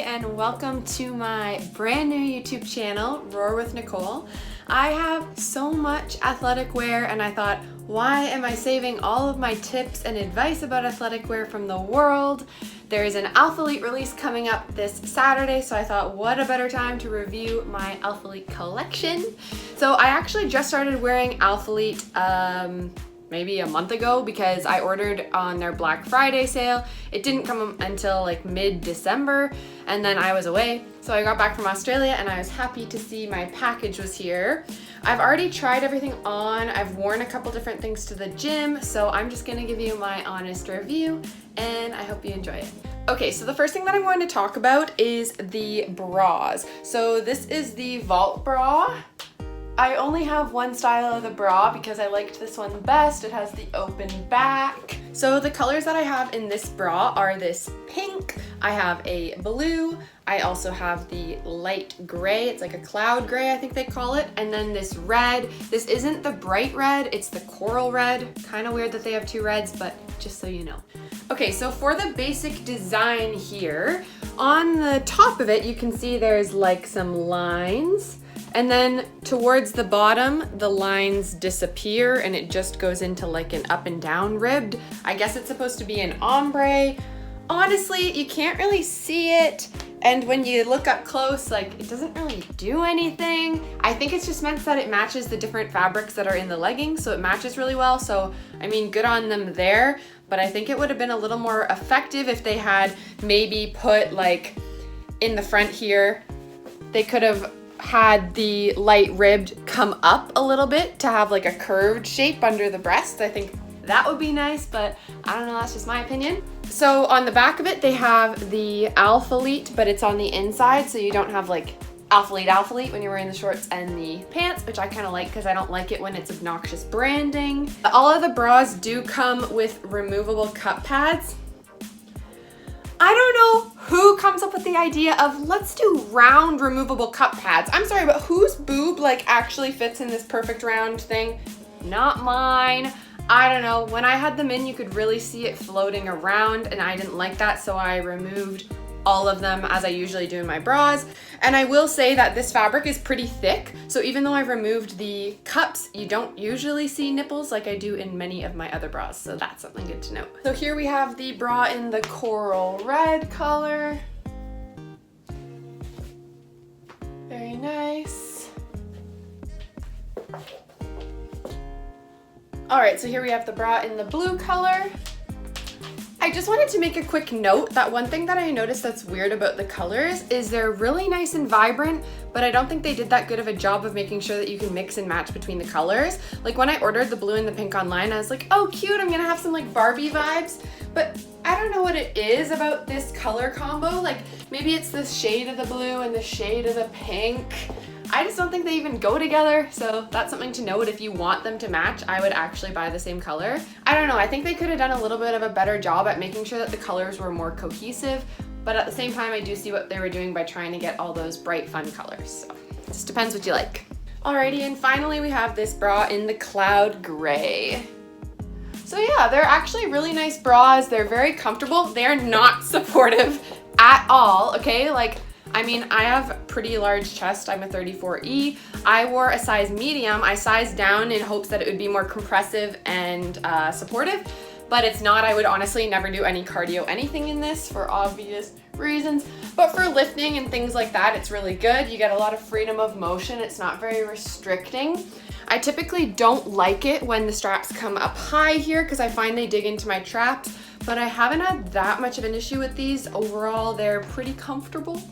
And welcome to my brand new YouTube channel, Roar with Nicole. I have so much athletic wear and I thought, why am I saving all of my tips and advice about athletic wear from the world? There is an Alphalete release coming up this Saturday, so I thought what a better time to review my Alphalete collection. So I actually just started wearing Alphalete maybe a month ago because I ordered on their Black Friday sale. It didn't come until like mid-December and then I was away. So I got back from Australia and I was happy to see my package was here. I've already tried everything on. I've worn a couple different things to the gym, so I'm just gonna give you my honest review and I hope you enjoy it. Okay, so the first thing that I'm going to talk about is the bras. So this is the Vault bra. I only have one style of the bra because I liked this one best. It has the open back. So the colors that I have in this bra are this pink, I have a blue, I also have the light gray, it's like a cloud gray I think they call it, and then this red. This isn't the bright red, it's the coral red. Kind of weird that they have two reds, but just so you know. Okay, so for the basic design here, on the top of it you can see there's like some lines. And then towards the bottom, the lines disappear and it just goes into like an up and down ribbed. I guess it's supposed to be an ombre. Honestly, you can't really see it. And when you look up close, like it doesn't really do anything. I think it's just meant that it matches the different fabrics that are in the leggings, so it matches really well. So, I mean, good on them there. But I think it would have been a little more effective if they had maybe put like in the front here, they could have had the light ribbed come up a little bit to have like a curved shape under the breast. I think that would be nice, but I don't know, that's just my opinion. So on the back of it, they have the Alphalete, but it's on the inside, so you don't have like Alphalete when you're wearing the shorts and the pants, which I kind of like because I don't like it when it's obnoxious branding. All of the bras do come with removable cup pads. I don't know who comes up with the idea of let's do round removable cup pads. I'm sorry, but whose boob like actually fits in this perfect round thing? Not mine. I don't know. When I had them in, you could really see it floating around and I didn't like that, so I removed all of them as I usually do in my bras. And I will say that this fabric is pretty thick, so even though I've removed the cups, you don't usually see nipples like I do in many of my other bras, so that's something good to note. So here we have the bra in the coral red color. Very nice. All right, so here we have the bra in the blue color. I just wanted to make a quick note that one thing that I noticed that's weird about the colors is they're really nice and vibrant, but I don't think they did that good of a job of making sure that you can mix and match between the colors. Like when I ordered the blue and the pink online, I was like, oh cute, I'm gonna have some like Barbie vibes. But I don't know what it is about this color combo. Like maybe it's the shade of the blue and the shade of the pink. I just don't think they even go together, so that's something to note. If you want them to match, I would actually buy the same color. I don't know, I think they could have done a little bit of a better job at making sure that the colors were more cohesive, but at the same time, I do see what they were doing by trying to get all those bright, fun colors. So it just depends what you like. Alrighty, and finally we have this bra in the cloud gray. So yeah, they're actually really nice bras. They're very comfortable. They're not supportive at all, okay? Like, I mean, I have pretty large chest. I'm a 34E. I wore a size medium. I sized down in hopes that it would be more compressive and supportive, but it's not. I would honestly never do any cardio, anything in this for obvious reasons. But for lifting and things like that, it's really good. You get a lot of freedom of motion. It's not very restricting. I typically don't like it when the straps come up high here because I find they dig into my traps, but I haven't had that much of an issue with these. Overall, they're pretty comfortable.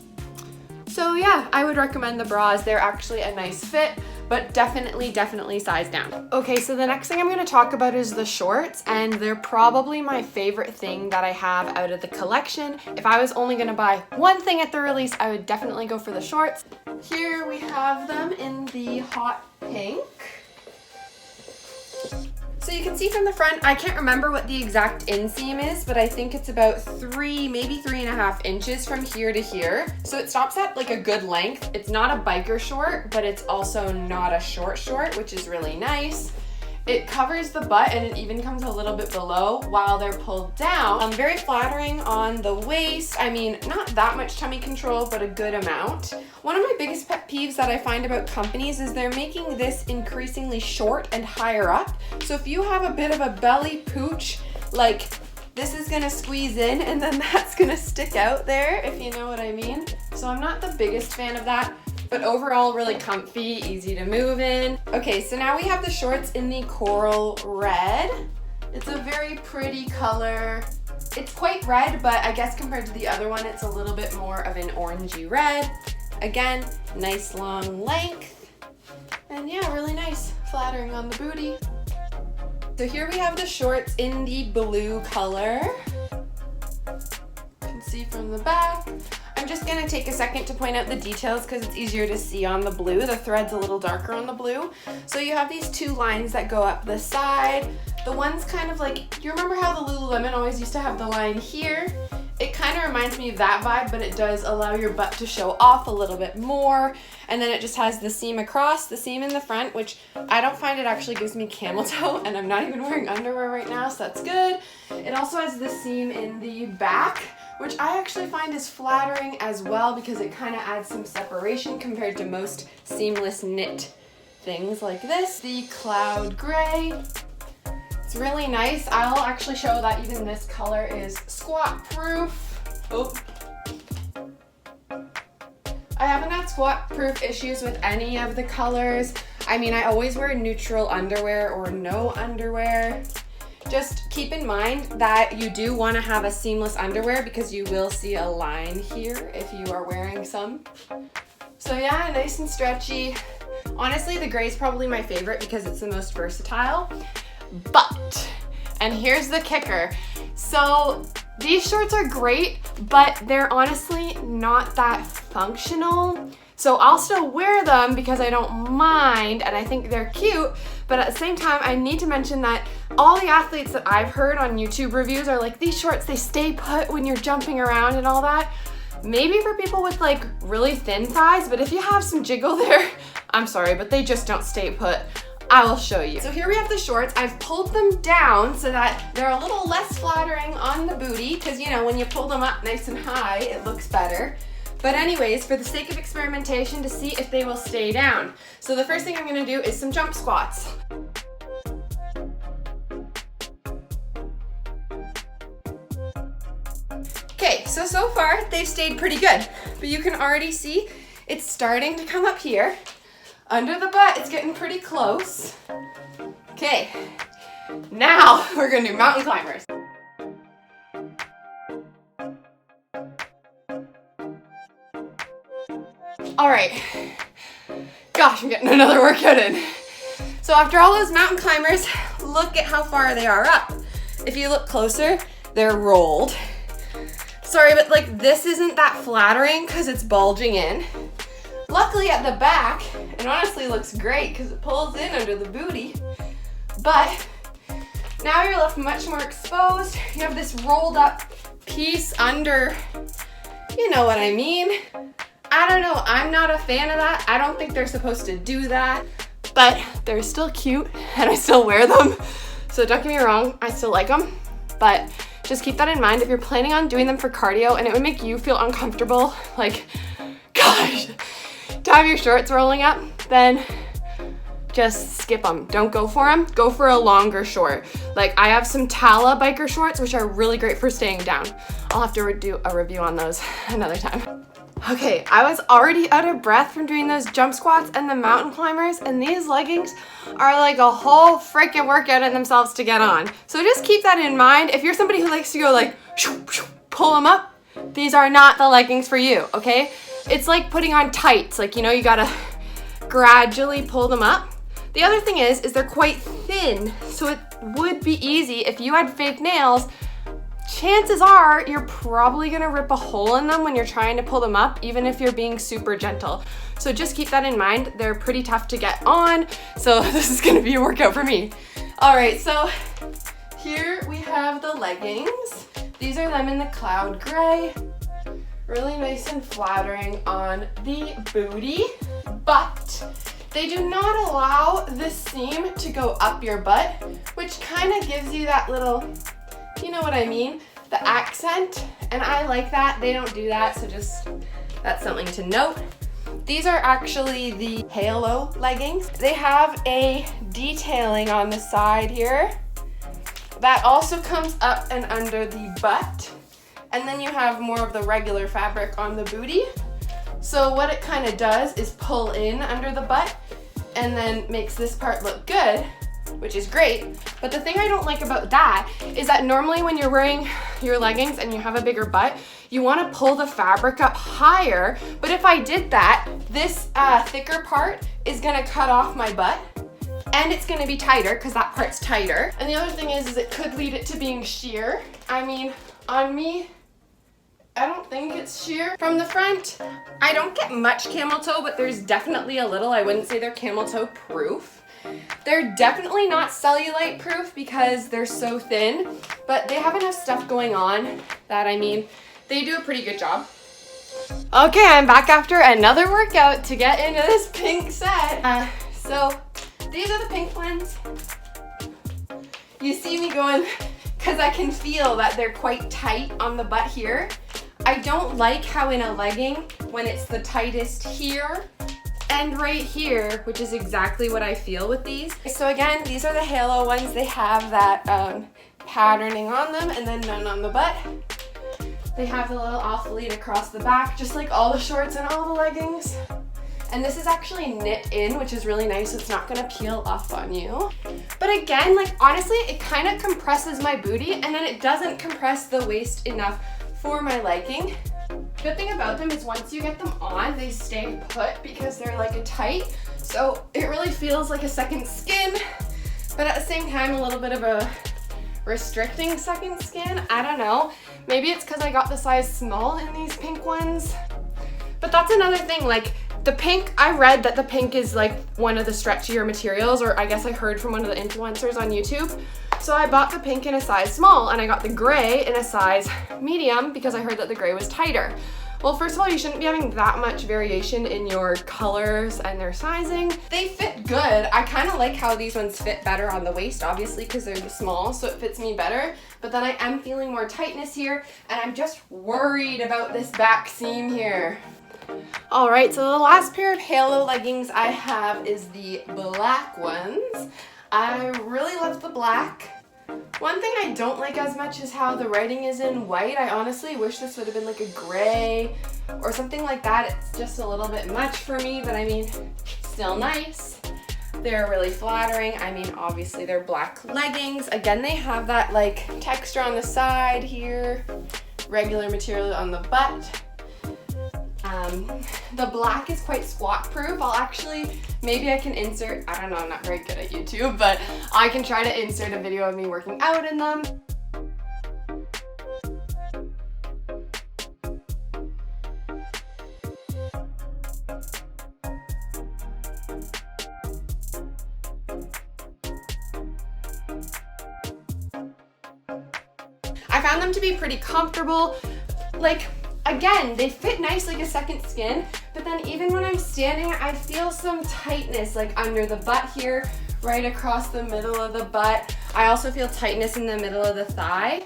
So yeah, I would recommend the bras. They're actually a nice fit, but definitely size down. Okay, so the next thing I'm gonna talk about is the shorts, and they're probably my favorite thing that I have out of the collection. If I was only gonna buy one thing at the release, I would definitely go for the shorts. Here we have them in the hot pink. So you can see from the front, I can't remember what the exact inseam is, but I think it's about 3, maybe 3.5 inches from here to here. So it stops at like a good length. It's not a biker short, but it's also not a short, which is really nice. It covers the butt and it even comes a little bit below while they're pulled down. Very flattering on the waist. I mean, not that much tummy control, but a good amount. One of my biggest pet peeves that I find about companies is they're making this increasingly short and higher up. So if you have a bit of a belly pooch, like this is gonna squeeze in and then that's gonna stick out there, if you know what I mean. So I'm not the biggest fan of that, but overall really comfy, easy to move in. Okay, so now we have the shorts in the coral red. It's a very pretty color. It's quite red, but I guess compared to the other one, it's a little bit more of an orangey red. Again, nice long length. And yeah, really nice, flattering on the booty. So here we have the shorts in the blue color. You can see from the back. I'm just gonna take a second to point out the details because it's easier to see on the blue. The thread's a little darker on the blue. So you have these two lines that go up the side. The one's kind of like, you remember how the Lululemon always used to have the line here? It kind of reminds me of that vibe, but it does allow your butt to show off a little bit more. And then it just has the seam across, the seam in the front, which I don't find it actually gives me camel toe, and I'm not even wearing underwear right now, so that's good. It also has the seam in the back, which I actually find is flattering as well because it kind of adds some separation compared to most seamless knit things like this. The cloud gray. It's really nice. I'll actually show that even this color is squat proof. Oh. I haven't had squat proof issues with any of the colors. I mean, I always wear neutral underwear or no underwear. Just keep in mind that you do want to have a seamless underwear because you will see a line here if you are wearing some. So yeah, nice and stretchy. Honestly, the gray is probably my favorite because it's the most versatile. But, and here's the kicker. So these shorts are great, but they're honestly not that functional. So I'll still wear them because I don't mind and I think they're cute, but at the same time, I need to mention that all the athletes that I've heard on YouTube reviews are like, these shorts, they stay put when you're jumping around and all that. Maybe for people with like really thin thighs, but if you have some jiggle there, I'm sorry, but they just don't stay put. I will show you. So here we have the shorts. I've pulled them down so that they're a little less flattering on the booty because, you know, when you pull them up nice and high, it looks better. But anyways, for the sake of experimentation to see if they will stay down. So the first thing I'm gonna do is some jump squats. Okay, so far they've stayed pretty good, but you can already see it's starting to come up here. Under the butt, it's getting pretty close. Okay, now we're gonna do mountain climbers. All right, gosh, I'm getting another workout in. So after all those mountain climbers, look at how far they are up. If you look closer, they're rolled. Sorry, but like this isn't that flattering because it's bulging in. Luckily at the back, it honestly looks great because it pulls in under the booty. But now you're left much more exposed. You have this rolled up piece under, you know what I mean. I don't know, I'm not a fan of that. I don't think they're supposed to do that, but they're still cute and I still wear them. So don't get me wrong, I still like them, but just keep that in mind if you're planning on doing them for cardio and it would make you feel uncomfortable, like, gosh, to have your shorts rolling up, then just skip them. Don't go for them. Go for a longer short. Like I have some Tala biker shorts, which are really great for staying down. I'll have to do a review on those another time. Okay, I was already out of breath from doing those jump squats and the mountain climbers, and these leggings are like a whole freaking workout in themselves to get on. So just keep that in mind. If you're somebody who likes to go like, shoo, shoo, pull them up, these are not the leggings for you, okay? It's like putting on tights. Like, you know, you gotta gradually pull them up. The other thing is they're quite thin, so it would be easy if you had fake nails. Chances are you're probably gonna rip a hole in them when you're trying to pull them up, even if you're being super gentle. So just keep that in mind. They're pretty tough to get on, so this is gonna be a workout for me. All right, so here we have the leggings. These are them in the cloud gray. Really nice and flattering on the booty, but they do not allow this seam to go up your butt, which kind of gives you that little, you know what I mean, the accent, and I like that. They don't do that, so just, that's something to note. These are actually the halo leggings. They have a detailing on the side here that also comes up and under the butt, and then you have more of the regular fabric on the booty. So what it kind of does is pull in under the butt and then makes this part look good, which is great. But the thing I don't like about that is that normally when you're wearing your leggings and you have a bigger butt, you want to pull the fabric up higher. But if I did that, this thicker part is going to cut off my butt, and it's going to be tighter because that part's tighter. And the other thing is it could lead it to being sheer. I mean, on me, I don't think it's sheer. From the front, I don't get much camel toe, but there's definitely a little. I wouldn't say they're camel toe proof. They're definitely not cellulite proof because they're so thin, but they have enough stuff going on that, I mean, they do a pretty good job. Okay, I'm back after another workout to get into this pink set. So these are the pink ones. You see me going, because I can feel that they're quite tight on the butt here. I don't like how in a legging, when it's the tightest here and right here, which is exactly what I feel with these. So again, these are the halo ones. They have that patterning on them and then none on the butt. They have the little Alphalete across the back, just like all the shorts and all the leggings. And this is actually knit in, which is really nice. So it's not gonna peel off on you. But again, like honestly, it kind of compresses my booty and then it doesn't compress the waist enough for my legging. Good thing about them is once you get them on, they stay put because they're like a tight. So it really feels like a second skin, but at the same time, a little bit of a restricting second skin. I don't know. Maybe it's because I got the size small in these pink ones. But that's another thing, like the pink, I read that the pink is like one of the stretchier materials, or I guess I heard from one of the influencers on YouTube. So I bought the pink in a size small and I got the gray in a size medium because I heard that the gray was tighter. Well, first of all, you shouldn't be having that much variation in your colors and their sizing. They fit good. I kind of like how these ones fit better on the waist, obviously, because they're the small, so it fits me better. But then I am feeling more tightness here, and I'm just worried about this back seam here. All right, so the last pair of halo leggings I have is the black ones. I really love the black. One thing I don't like as much is how the writing is in white. I honestly wish this would have been like a gray or something like that. It's just a little bit much for me, but I mean, still nice. They're really flattering. I mean, obviously they're black leggings. Again, they have that like texture on the side here, regular material on the butt. The black is quite squat proof. I'll actually, maybe I can insert, I don't know, I'm not very good at YouTube, but I can try to insert a video of me working out in them. I found them to be pretty comfortable. Like, again, they fit nice like a second skin, but then even when I'm standing, I feel some tightness like under the butt here, right across the middle of the butt. I also feel tightness in the middle of the thigh,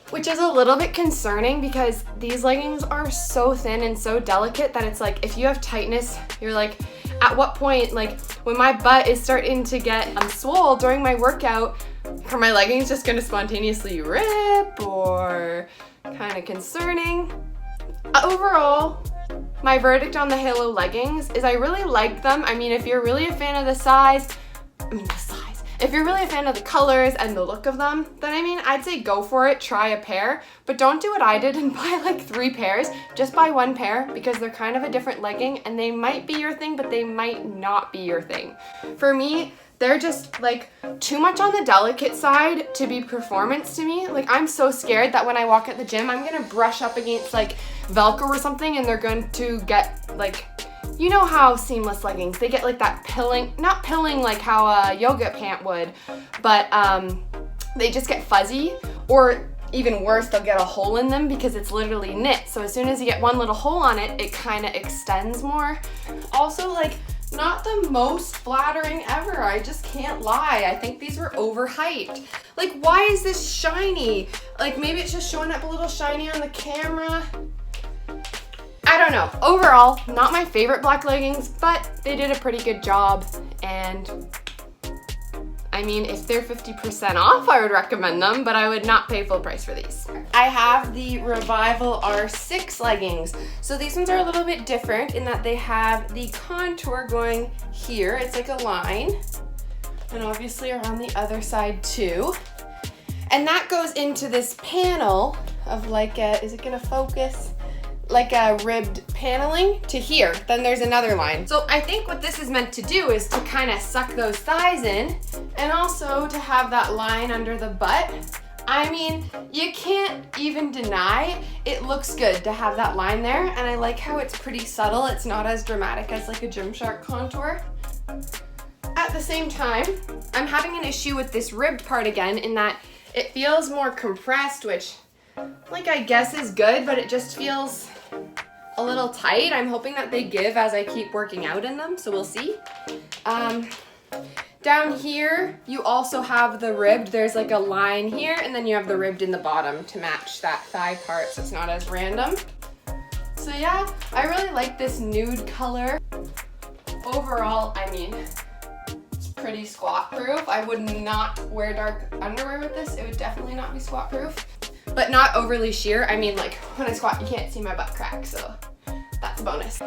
which is a little bit concerning because these leggings are so thin and so delicate that it's like, if you have tightness, you're like, at what point, like when my butt is starting to get swole during my workout, are my leggings just gonna spontaneously rip, or kind of concerning? Overall, my verdict on the halo leggings is I really like them. I mean, if you're really a fan of the size, if you're really a fan of the colors and the look of them, then I mean, I'd say go for it, try a pair, but don't do what I did and buy like 3 pairs. Just buy 1 pair because they're kind of a different legging and they might be your thing, but they might not be your thing. For me, they're just like too much on the delicate side to be performance to me. Like I'm so scared that when I walk at the gym, I'm gonna brush up against like Velcro or something and they're going to get like, you know how seamless leggings, they get like that pilling, not pilling like how a yoga pant would, but they just get fuzzy, or even worse, they'll get a hole in them because it's literally knit. So as soon as you get one little hole on it, it kind of extends more. Also, like, not the most flattering ever, I just can't lie. I think these were overhyped. Like, why is this shiny? Like, maybe it's just showing up a little shiny on the camera. I don't know. Overall, not my favorite black leggings, but they did a pretty good job. And I mean, if they're 50% off, I would recommend them, but I would not pay full price for these. I have the Revival R6 leggings. So these ones are a little bit different in that they have the contour going here. It's like a line, and obviously around the other side too. And that goes into this panel of like a, is it gonna focus? Like a ribbed paneling to here. Then there's another line. So I think what this is meant to do is to kind of suck those thighs in and also to have that line under the butt. I mean, you can't even deny it looks good to have that line there, and I like how it's pretty subtle. It's not as dramatic as like a Gymshark contour. At the same time, I'm having an issue with this ribbed part again in that it feels more compressed, which like I guess is good, but it just feels a little tight. I'm hoping that they give as I keep working out in them, so we'll see. Down here, you also have the ribbed. There's like a line here, and then you have the ribbed in the bottom to match that thigh part, so it's not as random. So yeah, I really like this nude color. Overall, I mean, it's pretty squat proof. I would not wear dark underwear with this. It would definitely not be squat proof. But not overly sheer. I mean, like when I squat, you can't see my butt crack, so that's a bonus.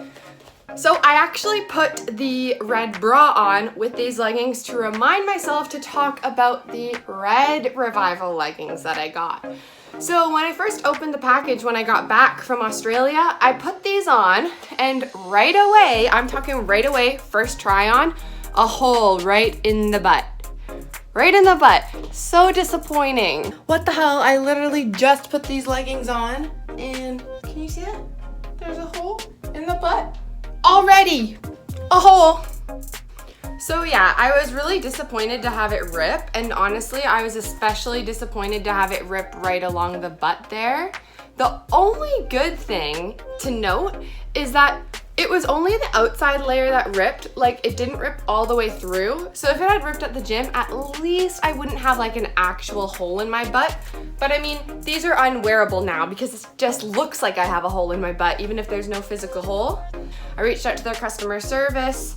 So I actually put the red bra on with these leggings to remind myself to talk about the red Revival leggings that I got. So when I first opened the package when I got back from Australia, I put these on, and right away, I'm talking right away, first try on, a hole right in the butt. Right in the butt. So disappointing. What the hell? I literally just put these leggings on and can you see that? There's a hole in the butt. Already a hole. So yeah, I was really disappointed to have it rip, and honestly, I was especially disappointed to have it rip right along the butt there. The only good thing to note is that it was only the outside layer that ripped, like it didn't rip all the way through. So if it had ripped at the gym, at least I wouldn't have like an actual hole in my butt. But I mean, these are unwearable now because it just looks like I have a hole in my butt, even if there's no physical hole. I reached out to their customer service.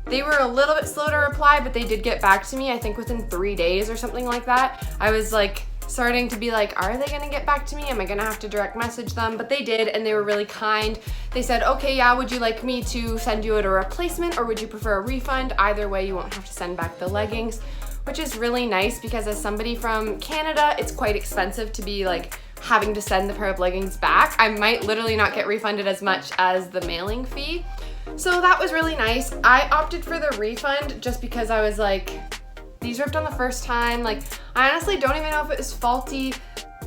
They were a little bit slow to reply, but they did get back to me, I think within 3 days or something like that. I was like, starting to be like, are they gonna get back to me? Am I gonna have to direct message them? But they did, and they were really kind. They said, okay, yeah, would you like me to send you a replacement, or would you prefer a refund? Either way, you won't have to send back the leggings, which is really nice because as somebody from Canada, it's quite expensive to be like having to send the pair of leggings back. I might literally not get refunded as much as the mailing fee. So that was really nice. I opted for the refund just because I was like, these ripped on the first time. Like, I honestly don't even know if it was faulty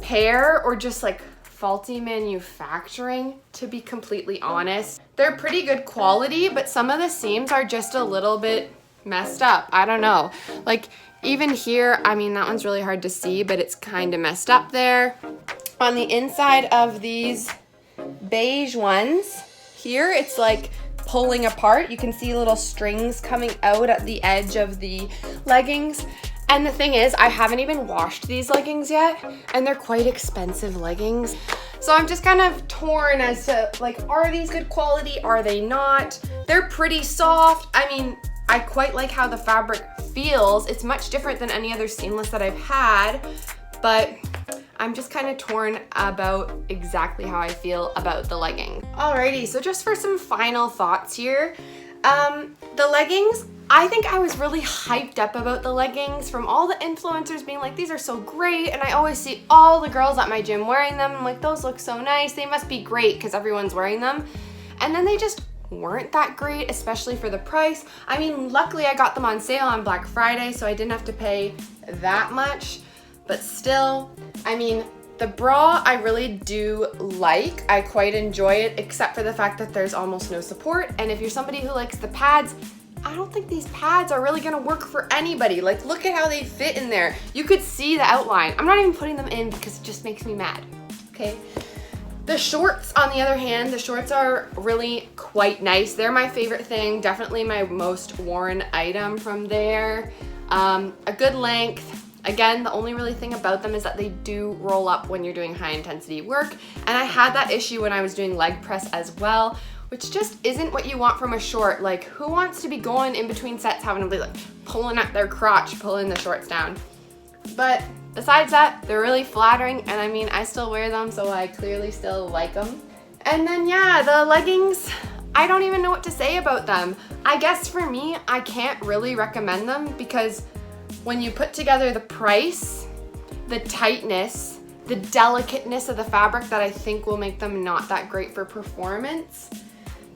pair or just like faulty manufacturing, to be completely honest. They're pretty good quality, but some of the seams are just a little bit messed up. I don't know. Like even here, I mean, that one's really hard to see, but it's kind of messed up there. On the inside of these beige ones, here it's like pulling apart. You can see little strings coming out at the edge of the leggings. And the thing is, I haven't even washed these leggings yet, and they're quite expensive leggings. So I'm just kind of torn as to like, are these good quality? Are they not? They're pretty soft. I mean, I quite like how the fabric feels. It's much different than any other seamless that I've had, but I'm just kind of torn about exactly how I feel about the legging. Alrighty, so just for some final thoughts here. The leggings, I think I was really hyped up about the leggings from all the influencers being like, these are so great, and I always see all the girls at my gym wearing them. I'm like, those look so nice. They must be great because everyone's wearing them. And then they just weren't that great, especially for the price. I mean, luckily I got them on sale on Black Friday, so I didn't have to pay that much. But still, I mean, the bra I really do like. I quite enjoy it, except for the fact that there's almost no support. And if you're somebody who likes the pads, I don't think these pads are really gonna work for anybody. Like, look at how they fit in there. You could see the outline. I'm not even putting them in because it just makes me mad, okay? The shorts, on the other hand, the shorts are really quite nice. They're my favorite thing, definitely my most worn item from there. A good length. Again, the only really thing about them is that they do roll up when you're doing high intensity work. And I had that issue when I was doing leg press as well, which just isn't what you want from a short. Like, who wants to be going in between sets having to be like pulling up their crotch, pulling the shorts down? But besides that, they're really flattering, and I mean, I still wear them, so I clearly still like them. And then yeah, the leggings, I don't even know what to say about them. I guess for me, I can't really recommend them because when you put together the price, the tightness, the delicateness of the fabric that I think will make them not that great for performance,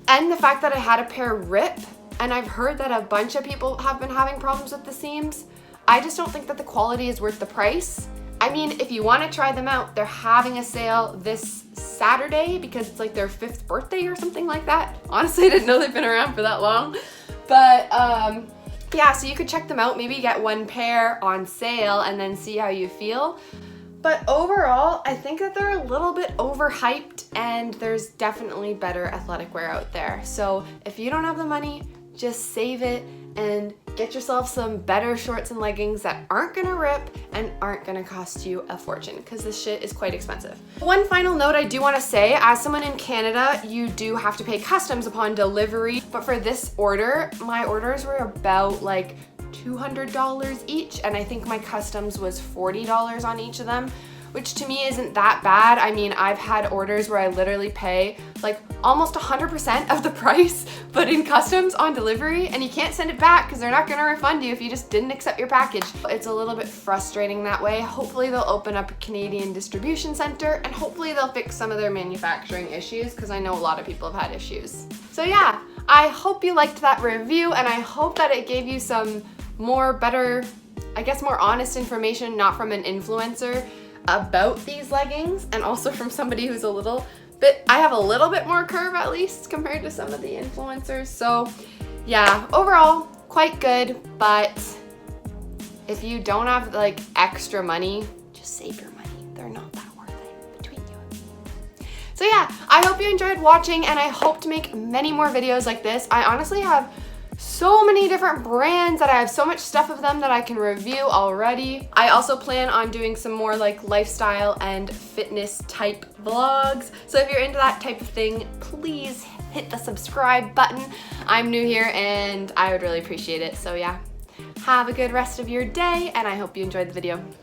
and the fact that I had a pair rip, and I've heard that a bunch of people have been having problems with the seams, I just don't think that the quality is worth the price. I mean, if you want to try them out, they're having a sale this Saturday because it's like their 5th birthday or something like that. Honestly, I didn't know they've been around for that long. But yeah, so you could check them out, maybe get one pair on sale and then see how you feel. But overall, I think that they're a little bit overhyped and there's definitely better athletic wear out there. So if you don't have the money, just save it and get yourself some better shorts and leggings that aren't gonna rip and aren't gonna cost you a fortune, because this shit is quite expensive. One final note I do wanna say, as someone in Canada, you do have to pay customs upon delivery, but for this order, my orders were about like $200 each, and I think my customs was $40 on each of them, which to me isn't that bad. I mean, I've had orders where I literally pay like almost 100% of the price, but in customs on delivery, and you can't send it back because they're not gonna refund you if you just didn't accept your package. It's a little bit frustrating that way. Hopefully they'll open up a Canadian distribution center, and hopefully they'll fix some of their manufacturing issues, because I know a lot of people have had issues. So yeah, I hope you liked that review, and I hope that it gave you some better, I guess more honest information, not from an influencer, about these leggings, and also from somebody who's I have a little bit more curve at least compared to some of the influencers. So yeah, overall quite good, but if you don't have like extra money, just save your money. They're not that worth it between you and me. So yeah, I hope you enjoyed watching, and I hope to make many more videos like this. I honestly have so many different brands that I have so much stuff of them that I can review already. I also plan on doing some more like lifestyle and fitness type vlogs. So if you're into that type of thing, please hit the subscribe button. I'm new here and I would really appreciate it. So yeah, have a good rest of your day, and I hope you enjoyed the video.